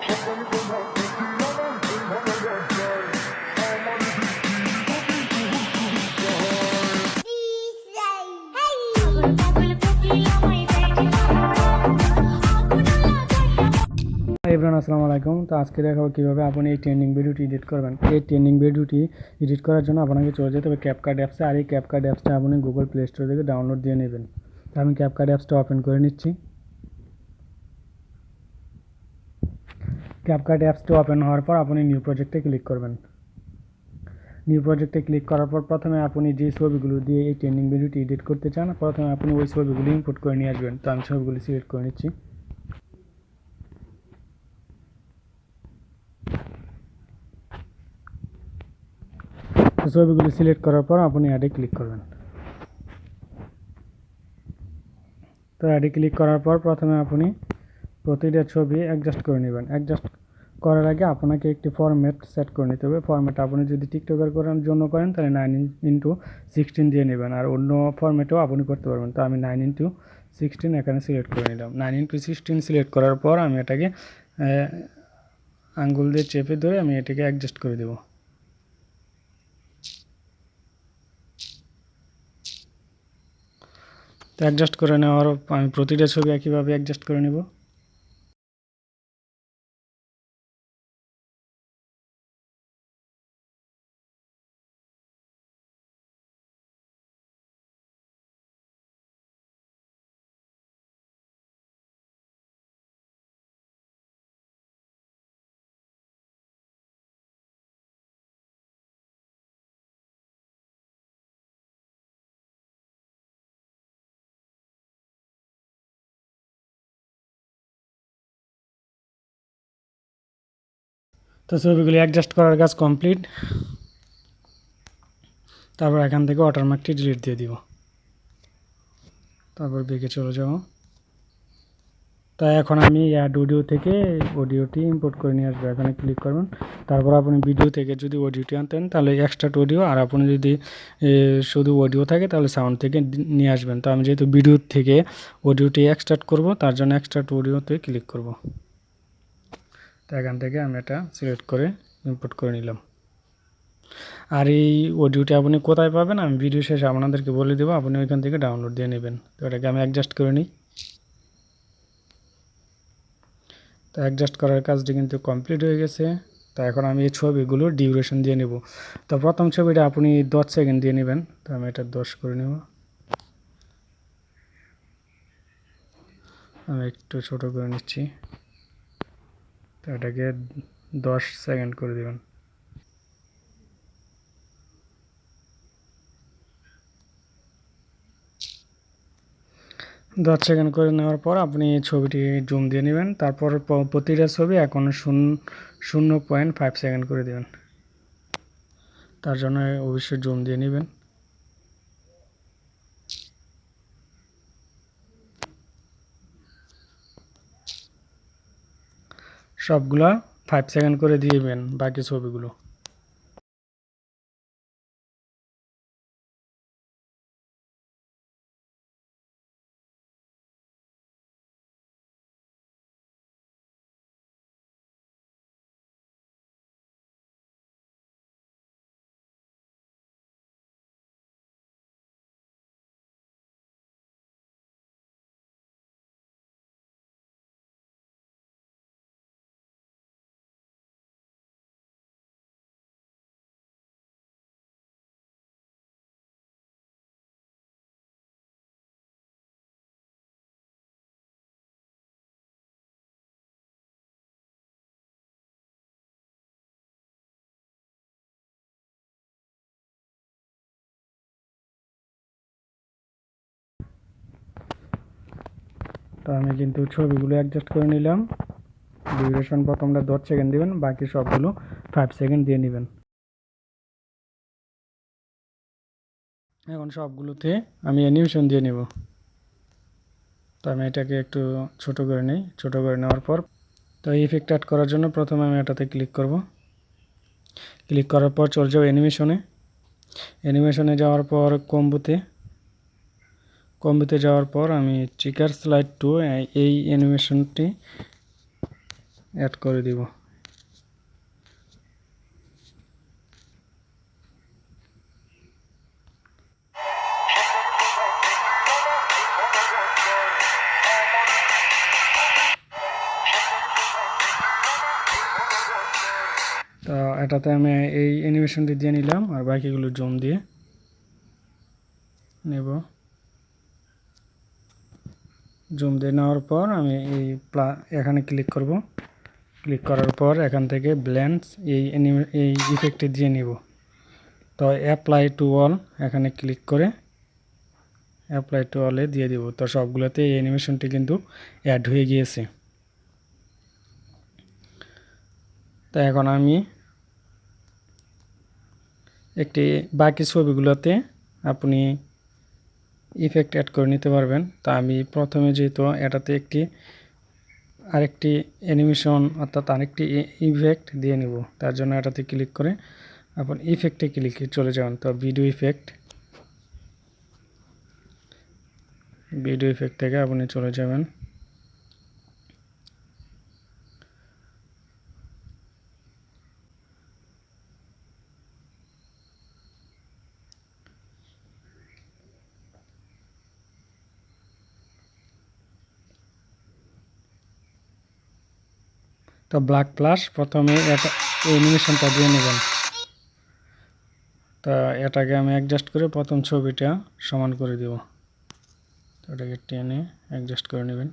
Everyone আসসালামু আলাইকুম। তো আজকে দেখাবো কীভাবে আপনি এই ট্রেন্ডিং ভিডিওটি এডিট করবেন। এই ট্রেন্ডিং ভিডিওটি এডিট করার জন্য আপনাকে চলে যেতে হবে ক্যাপকাট অ্যাপসে। আর এই ক্যাপকাট অ্যাপসটা আপনি গুগল প্লে স্টোর থেকে ডাউনলোড দিয়ে নেবেন। তো আমি ক্যাপকাট অ্যাপসটা ওপেন করে নিচ্ছি। ক্যাপকাট অ্যাপসটা ওপেন হওয়ার পর আপনি নিউ প্রজেক্টে ক্লিক করবেন। নিউ প্রজেক্টে ক্লিক করার পর প্রথমে আপনি যে ছবিগুলো দিয়ে এই ট্রেন্ডিং ভিডিওটি এডিট করতে চান, প্রথমে আপনি ওই ছবিগুলো ইম্পোর্ট করে নিয়ে আসবেন। তো আমি ছবিগুলো সিলেক্ট করে নিচ্ছি। ছবিগুলো সিলেক্ট করার পর আপনি অ্যাডে ক্লিক করবেন। তো অ্যাডে ক্লিক করার পর প্রথমে আপনি প্রতিটা ছবি অ্যাডজাস্ট করে নেবেন। অ্যাডজাস্ট করার আগে আপনাকে একটি ফরম্যাট সেট করে নিতে হবে। ফরম্যাট আপনি যদি টিকটকের করার জন্য করেন তাহলে 9x16 দিয়ে নেবেন, আর অন্য ফরম্যাটেও আপনি করতে পারবেন। তো আমি 9x16 এখানে সিলেক্ট করে নিলাম। 9x16 সিলেক্ট করার পর আমি এটাকে আঙ্গুল দিয়ে চেপে ধরে আমি এটাকে অ্যাডজাস্ট করে দেব। তো অ্যাডজাস্ট করে নেওয়ার আমি প্রতিটা ছবি একইভাবে অ্যাডজাস্ট করে নেব। তো ছবিগুলি অ্যাডজাস্ট করার কাজ কমপ্লিট। তারপর এখান থেকে ওয়াটারমার্কটি ডিলিট দিয়ে দিব। তারপর ব্যাকে চলে যাব। তাই এখন আমি অ্যাড অডিও থেকে অডিওটি ইম্পোর্ট করে নিয়ে আসবো। এখানে ক্লিক করবেন। তারপর আপনি ভিডিও থেকে যদি অডিওটি আনতেন তাহলে এক্সট্রাক্ট অডিও, আর আপনি যদি শুধু অডিও থাকে তাহলে সাউন্ড থেকে নিয়ে আসবেন। তো আমি যেহেতু ভিডিও থেকে অডিওটি এক্সট্রাক্ট করব, তার জন্য এক্সট্রাক্ট অডিওতে ক্লিক করব। তো এখান থেকে আমি এটা সিলেক্ট করে ইম্পোর্ট করে নিলাম। আর এই অডিওটি আপনি কোথায় পাবেন আমি ভিডিও শেষে আপনাদেরকে বলে দেবো, আপনি ওইখান থেকে ডাউনলোড দিয়ে নেবেন। তো এটাকে আমি অ্যাডজাস্ট করে নিই। তো অ্যাডজাস্ট করার কাজটি কিন্তু কমপ্লিট হয়ে গেছে। তো এখন আমি এই ছবিগুলোর ডিউরেশন দিয়ে নেব। তো প্রথম ছবিটা আপনি 10 সেকেন্ড দিয়ে নেবেন। তো আমি এটা 10 করে নেব। আমি একটু ছোট করে নিচ্ছি। তো এটাকে 10 সেকেন্ড করে দেবেন। দশ সেকেন্ড করে নেওয়ার পর আপনি ছবিটি জুম দিয়ে নেবেন। তারপর প্রতিটা ছবি এখন 0.5 সেকেন্ড করে দেবেন। তার জন্য অবশ্যই জুম দিয়ে নেবেন। সবগুলা 5 সেকেন্ড করে দিবেন বাকি ছবিগুলো। তো আমি কিন্তু ছবিগুলো অ্যাডজাস্ট করে নিলাম। ডিউরেশন প্রথমটা 10 সেকেন্ড দিবেন, বাকি সবগুলো 5 সেকেন্ড দিয়ে নেবেন। এখন সবগুলোতে আমি অ্যানিমেশন দিয়ে নেব। তো আমি এটাকে একটু ছোট করে নিই। ছোট করে নেওয়ার পর তো ইফেক্ট অ্যাড করার জন্য প্রথমে আমি এটাতে ক্লিক করব। ক্লিক করার পর চলে যাও অ্যানিমেশনে। অ্যানিমেশনে যাওয়ার পর কম্বোতে যাওয়ার পর আমি ট্রিগার স্লাইড টু এই অ্যানিমেশনটি অ্যাড করে দিব। তো এটাতে আমি এই অ্যানিমেশনটি দিয়ে নিলাম, আর বাকিগুলো জুম দিয়ে নেব। জুম দিয়ে নেওয়ার পর আমি এই এখানে ক্লিক করব। ক্লিক করার পর এখান থেকে ব্লেন্ডস এই ইফেক্টটি দিয়ে নিব। তো অ্যাপ্লাই টু অল এখানে ক্লিক করে অ্যাপ্লাই টু অলে দিয়ে দিব। তো সবগুলোতে এই অ্যানিমেশনটি কিন্তু অ্যাড হয়ে গিয়েছে। তো এখন আমি একটি বাকি ছবিগুলোতে আপনি ইফেক্ট অ্যাড করে নিতে পারবেন। তা আমি প্রথমে যেহেতু এটাতে আরেকটি অ্যানিমেশন অর্থাৎ আরেকটি ইফেক্ট দিয়ে নিব, তার জন্য এটাতে ক্লিক করে আপনি ইফেক্টে ক্লিক চলে যাবেন। তো ভিডিও ইফেক্ট থেকে আপনি চলে যাবেন তো ব্ল্যাক প্লাস প্রথমে এটা অ্যানিমেশনটা দিয়ে নেবেন। তা এটাকে আমি অ্যাডজাস্ট করে প্রথম ছবিটা সমান করে দেব। তো এটাকে টেনে অ্যাডজাস্ট করে নেবেন,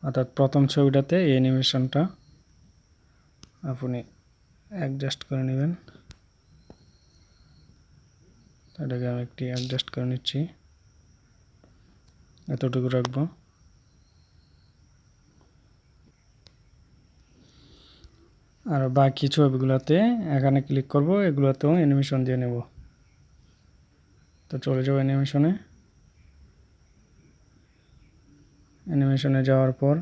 অর্থাৎ প্রথম ছবিটাতে এই অ্যানিমেশনটা আপনি অ্যাডজাস্ট করে নেবেন। এটাকে আমি একটি অ্যাডজাস্ট করে নিচ্ছি, এতটুকু রাখবো। আর বাকি ছবিগুলোতে এখানে ক্লিক করব, এগুলোতেও অ্যানিমেশন দিয়ে নেব। তো চলে যাব অ্যানিমেশনে যাওয়ার পর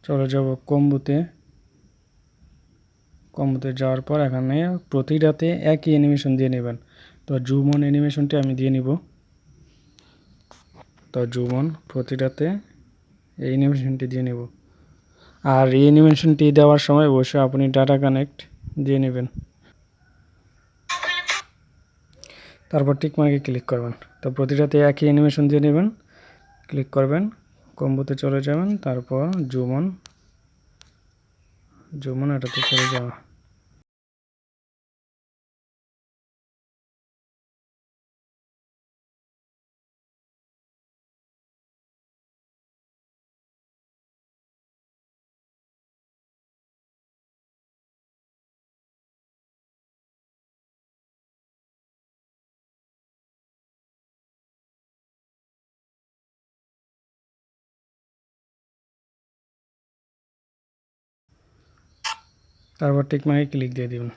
চলে যাব কম্বোতে যাওয়ার পর এখানে প্রতিটাতে একই অ্যানিমেশন দিয়ে নেবেন। তো জুম অন অ্যানিমেশনটি আমি দিয়ে নিব। তো জুম অন প্রতিটাতে এই অ্যানিমেশনটি দিয়ে নেব। আর এই অ্যানিমেশনটি দেওয়ার সময় অবশ্যই আপনি ডাটা কানেক্ট দিয়ে নেবেন। তারপর টিক মার্কে ক্লিক করবেন। তো প্রতিটাতে একই অ্যানিমেশন দিয়ে নেবেন, ক্লিক করবেন, কম্বোতে চলে যাবেন, তারপর জুম অন এটাতে চলে যাওয়া। তারপর টিক মার্কে ক্লিক দিয়ে দিবেন।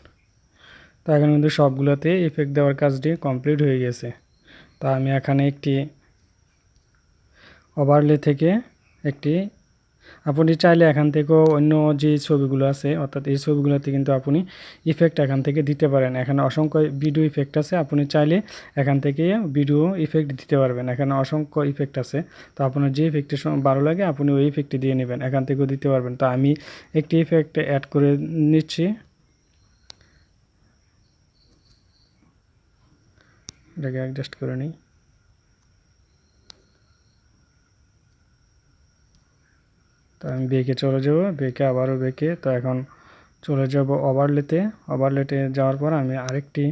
তো এখন কিন্তু সবগুলোতে ইফেক্ট দেওয়ার কাজটি কমপ্লিট হয়ে গেছে। তা আমি এখানে একটি ওভারলে থেকে আপনি চাইলে এখান থেকেও অন্য যে ছবিগুলো আছে অর্থাৎ এই ছবিগুলোতে কিন্তু আপনি ইফেক্ট এখান থেকে দিতে পারেন। এখানে অসংখ্য ভিডিও ইফেক্ট আছে, আপনি চাইলে এখান থেকে ভিডিও ইফেক্ট দিতে পারবেন। এখানে অসংখ্য ইফেক্ট আছে, তো আপনার যে ইফেক্টটি ভালো লাগে আপনি ওই ইফেক্টটি দিয়ে নেবেন, এখান থেকেও দিতে পারবেন। তো আমি একটি ইফেক্ট অ্যাড করে নিচ্ছি, এটাকে অ্যাডজাস্ট করে নিই। তো আমি বেঁকে চলে যাব, আবারও বেঁকে। তো এখন চলে যাব ওভারলেতে যাওয়ার পর আমি আরেকটি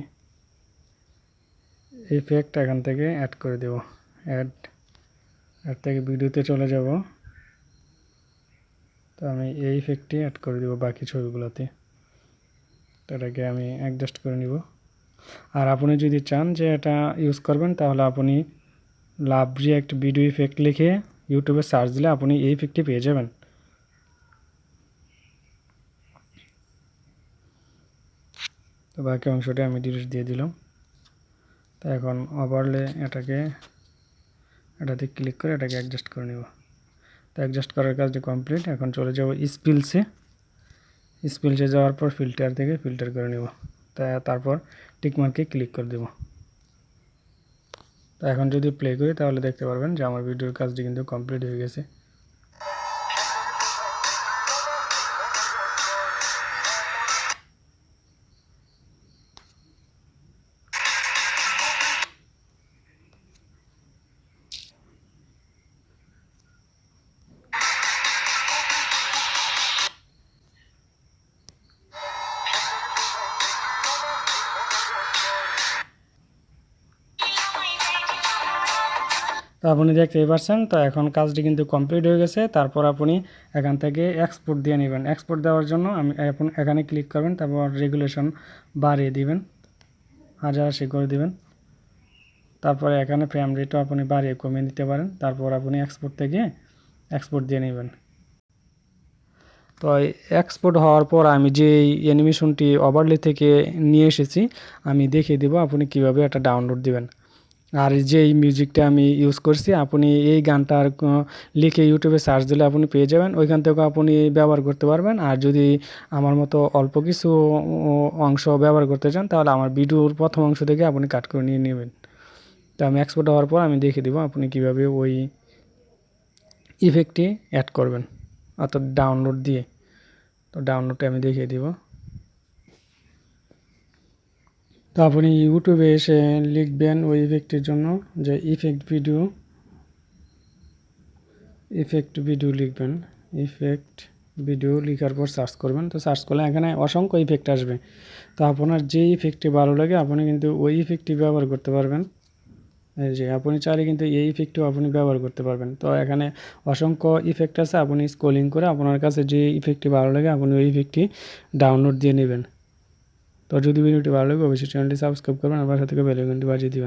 ইফেক্ট এখান থেকে অ্যাড করে দেব। অ্যাড থেকে ভিডিওতে চলে যাব। তো আমি এই ইফেক্টটি অ্যাড করে দেব বাকি ছবিগুলোতে। তো এটাকে আমি অ্যাডজাস্ট করে নিব। আর আপনি যদি চান যে এটা ইউজ করবেন, তাহলে আপনি লাভ রিঅ্যাক্ট ভিডিও ইফেক্ট লিখে ইউটিউবে সার্চ দিলে আপনি এই ইফেক্টটি পেয়ে যাবেন। তো বাকি অংশটি আমি ডিলিট দিয়ে দিলাম। তো এখন ওভারলে এটাতে ক্লিক করে এটাকে অ্যাডজাস্ট করে নেব। তো অ্যাডজাস্ট করার কাজটি কমপ্লিট। এখন চলে যাব স্পিলসে যাওয়ার পর ফিল্টার থেকে ফিল্টার করে নেব। তারপর টিকমার্কে ক্লিক করে দেব। তো এখন যদি প্লে করি তাহলে দেখতে পারবেন যে আমার ভিডিওর কাজটি কিন্তু কমপ্লিট হয়ে গেছে। তো আপনি দেখতেই পাচ্ছেন। তো এখন কাজটি কিন্তু কমপ্লিট হয়ে গেছে। তারপর আপনি এখান থেকে এক্সপোর্ট দিয়ে নেবেন। এক্সপোর্ট দেওয়ার জন্য আমি এখন এখানে ক্লিক করবেন, তারপর রেগুলেশন বাড়িয়ে দিবেন, 1080 করে দিবেন। তারপরে এখানে ফ্রেম রেটও আপনি বাড়িয়ে কমিয়ে নিতে পারেন। তারপর আপনি এক্সপোর্ট থেকে এক্সপোর্ট দিয়ে নেবেন। তো এক্সপোর্ট হওয়ার পর আমি যে অ্যানিমেশনটি ওভারলে থেকে নিয়ে এসেছি আমি দেখিয়ে দেবো আপনি কিভাবে এটা ডাউনলোড দিবেন। আর যে এই মিউজিকটা আমি ইউজ করছি আপনি এই গানটার লিখে ইউটিউবে সার্চ দিলে আপনি পেয়ে যাবেন, ওইখান থেকে আপনি ব্যবহার করতে পারবেন। আর যদি আমার মতো অল্প কিছু অংশ ব্যবহার করতে চান তাহলে আমার ভিডিওর প্রথম অংশ থেকে আপনি কাট করে নিয়ে নেবেন। তো আমি এক্সপোর্ট হওয়ার পর আমি দেখিয়ে দেবো আপনি কিভাবে ওই ইফেক্টটি অ্যাড করবেন, অর্থাৎ ডাউনলোড দিয়ে। তো ডাউনলোডটা আমি দেখিয়ে দিব। তো আপনি ইউটিউবে এসে লিখবেন ওই ইফেক্টের জন্য যে ইফেক্ট ভিডিও লিখবেন। ইফেক্ট ভিডিও লেখার পর সার্চ করবেন। তো সার্চ করলে এখানে অসংখ্য ইফেক্ট আসবে। তো আপনার যে ইফেক্টটি ভালো লাগে আপনি কিন্তু ওই ইফেক্টটি ব্যবহার করতে পারবেন। এই যে আপনি চাইলে কিন্তু এই ইফেক্টটিও আপনি ব্যবহার করতে পারবেন। তো এখানে অসংখ্য ইফেক্ট আছে, আপনি স্ক্রলিং করে আপনার কাছে যে ইফেক্টটি ভালো লাগে আপনি ওই ইফেক্টটি ডাউনলোড দিয়ে নেবেন। তো যদি ভিডিওটি ভালো লাগে অবশ্যই চ্যানেলটি সাবস্ক্রাইব করবেন আর পাশে থেকে বেল আইকনটি বাজিয়ে দিবেন।